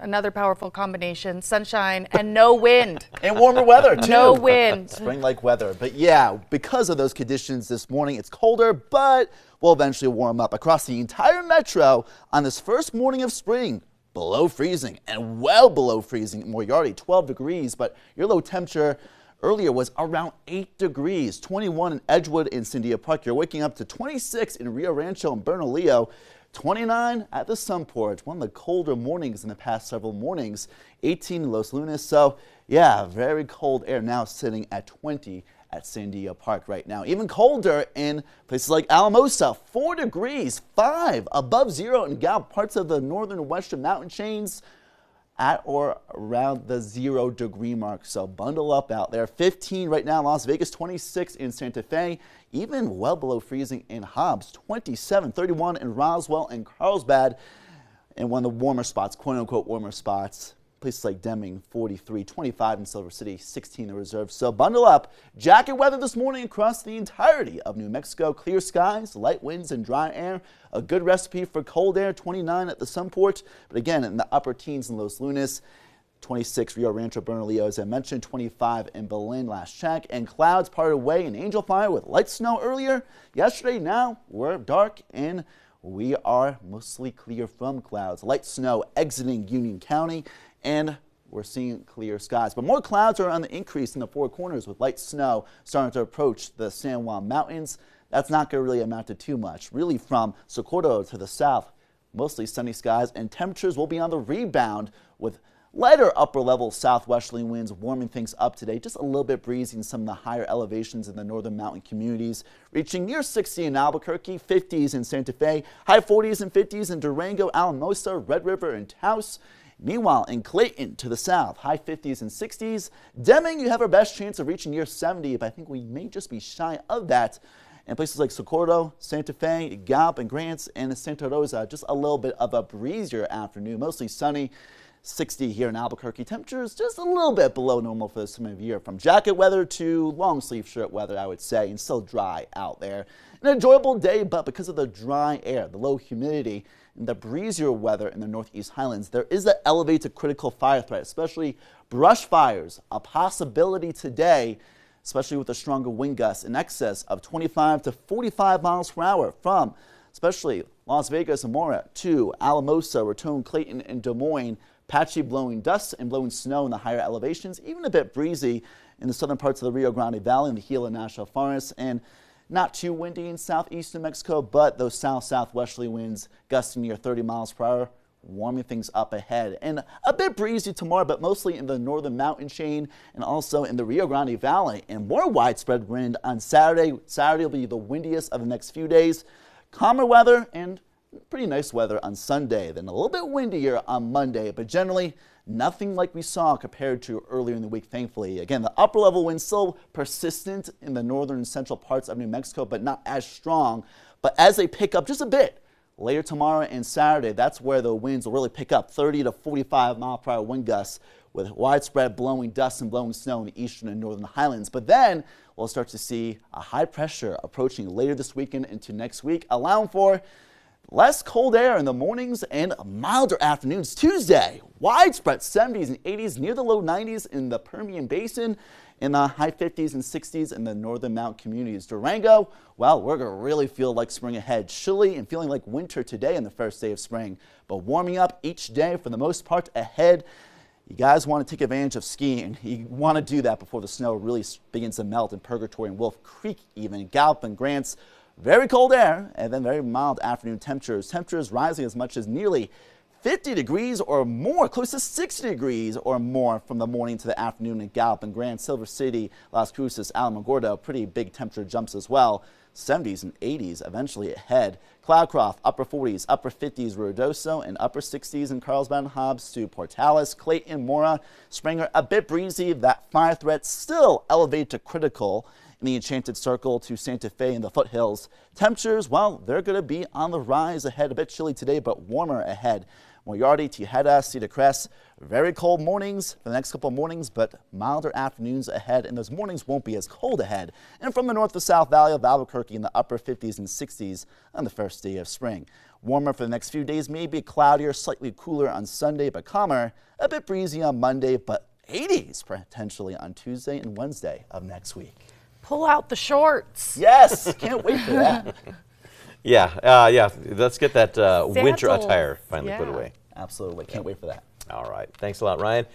another powerful combination, sunshine and no wind. And warmer weather, too. No wind. Spring-like weather. But yeah, because of those conditions this morning, it's colder, but will eventually warm up across the entire metro on this first morning of spring. Below freezing and well below freezing in Moriarty, 12 degrees, but your low temperature earlier was around 8 degrees, 21 in Edgewood and Cynthia Park. You're waking up to 26 in Rio Rancho and Bernalillo, 29 at the Sunport. One of the colder mornings in the past several mornings, 18 in Los Lunas. So yeah, very cold air now sitting at 20 at Sandia Park right now. Even colder in places like Alamosa, 4 degrees, 5 above zero in Gallup, parts of the northern and western mountain chains at or around the 0 degree mark. So bundle up out there. 15 right now in Las Vegas, 26 in Santa Fe, even well below freezing in Hobbs, 27, 31 in Roswell and Carlsbad, and one of the warmer spots, quote unquote warmer spots. Places like Deming, 43, 25 in Silver City, 16 in Reserve. So bundle up. Jacket weather this morning across the entirety of New Mexico. Clear skies, light winds, and dry air. A good recipe for cold air, 29 at the Sunport. But again, in the upper teens in Los Lunas, 26 Rio Rancho Bernalillo, as I mentioned, 25 in Belen last check. And clouds parted away in Angel Fire with light snow earlier. Yesterday, now we're dark and we are mostly clear from clouds. Light snow exiting Union County. And we're seeing clear skies. But more clouds are on the increase in the Four Corners with light snow starting to approach the San Juan Mountains. That's not going to really amount to too much. Really from Socorro to the south, mostly sunny skies, and temperatures will be on the rebound with lighter upper-level southwesterly winds warming things up today. Just a little bit breezy in some of the higher elevations in the northern mountain communities, reaching near 60 in Albuquerque, 50s in Santa Fe, high 40s and 50s in Durango, Alamosa, Red River, and Taos. Meanwhile, in Clayton to the south, high 50s and 60s. Deming, you have our best chance of reaching near 70, but I think we may just be shy of that. And places like Socorro, Santa Fe, Gallup, and Grants, and Santa Rosa, just a little bit of a breezier afternoon, mostly sunny. 60 here in Albuquerque. Temperatures just a little bit below normal for this time of year. From jacket weather to long sleeve shirt weather, I would say, and still dry out there. An enjoyable day, but because of the dry air, the low humidity, and the breezier weather in the Northeast Highlands, there is an elevated critical fire threat, especially brush fires, a possibility today, especially with the stronger wind gusts in excess of 25 to 45 miles per hour from especially Las Vegas and Mora to Alamosa, Raton, Clayton, and Des Moines. Patchy blowing dust and blowing snow in the higher elevations, even a bit breezy in the southern parts of the Rio Grande Valley and the Gila National Forest, and not too windy in southeast New Mexico, but those south-southwesterly winds gusting near 30 miles per hour, warming things up ahead. And a bit breezy tomorrow, but mostly in the northern mountain chain and also in the Rio Grande Valley. And more widespread wind on Saturday. Saturday will be the windiest of the next few days. Calmer weather and pretty nice weather on Sunday, then a little bit windier on Monday, but generally nothing like we saw compared to earlier in the week, thankfully. Again, the upper level winds still persistent in the northern and central parts of New Mexico, but not as strong. But as they pick up just a bit later tomorrow and Saturday, that's where the winds will really pick up, 30 to 45 mile per hour wind gusts with widespread blowing dust and blowing snow in the eastern and northern highlands. But then we'll start to see a high pressure approaching later this weekend into next week, allowing for less cold air in the mornings and milder afternoons. Tuesday, widespread 70s and 80s, near the low 90s in the Permian Basin, in the high 50s and 60s in the northern mountain communities. Durango, well, we're going to really feel like spring ahead. Chilly and feeling like winter today on the first day of spring, but warming up each day for the most part ahead. You guys want to take advantage of skiing. You want to do that before the snow really begins to melt in Purgatory and Wolf Creek even. Gallup and Grants, very cold air and then very mild afternoon temperatures. Temperatures rising as much as nearly 50 degrees or more, close to 60 degrees or more from the morning to the afternoon in Gallup and Grand, Silver City, Las Cruces, Alamogordo. Pretty big temperature jumps as well. 70s and 80s eventually ahead. Cloudcroft, upper 40s, upper 50s, Ruidoso, and upper 60s in Carlsbad and Hobbs to Portales, Clayton, Mora, Springer. A bit breezy. That fire threat still elevated to critical in the Enchanted Circle to Santa Fe in the foothills. Temperatures, well, they're going to be on the rise ahead. A bit chilly today, but warmer ahead. Moriarty, Tejeda, Cedar Crest. Very cold mornings for the next couple of mornings, but milder afternoons ahead, and those mornings won't be as cold ahead. And from the north to south valley of Albuquerque in the upper 50s and 60s on the first day of spring. Warmer for the next few days, maybe cloudier, slightly cooler on Sunday, but calmer. A bit breezy on Monday, but 80s potentially on Tuesday and Wednesday of next week. Pull out the shorts. Yes, can't wait for that. Yeah. Let's get that winter Sandals. attire finally put Yeah. away. Absolutely, can't wait for that. All right. Thanks a lot, Ryan.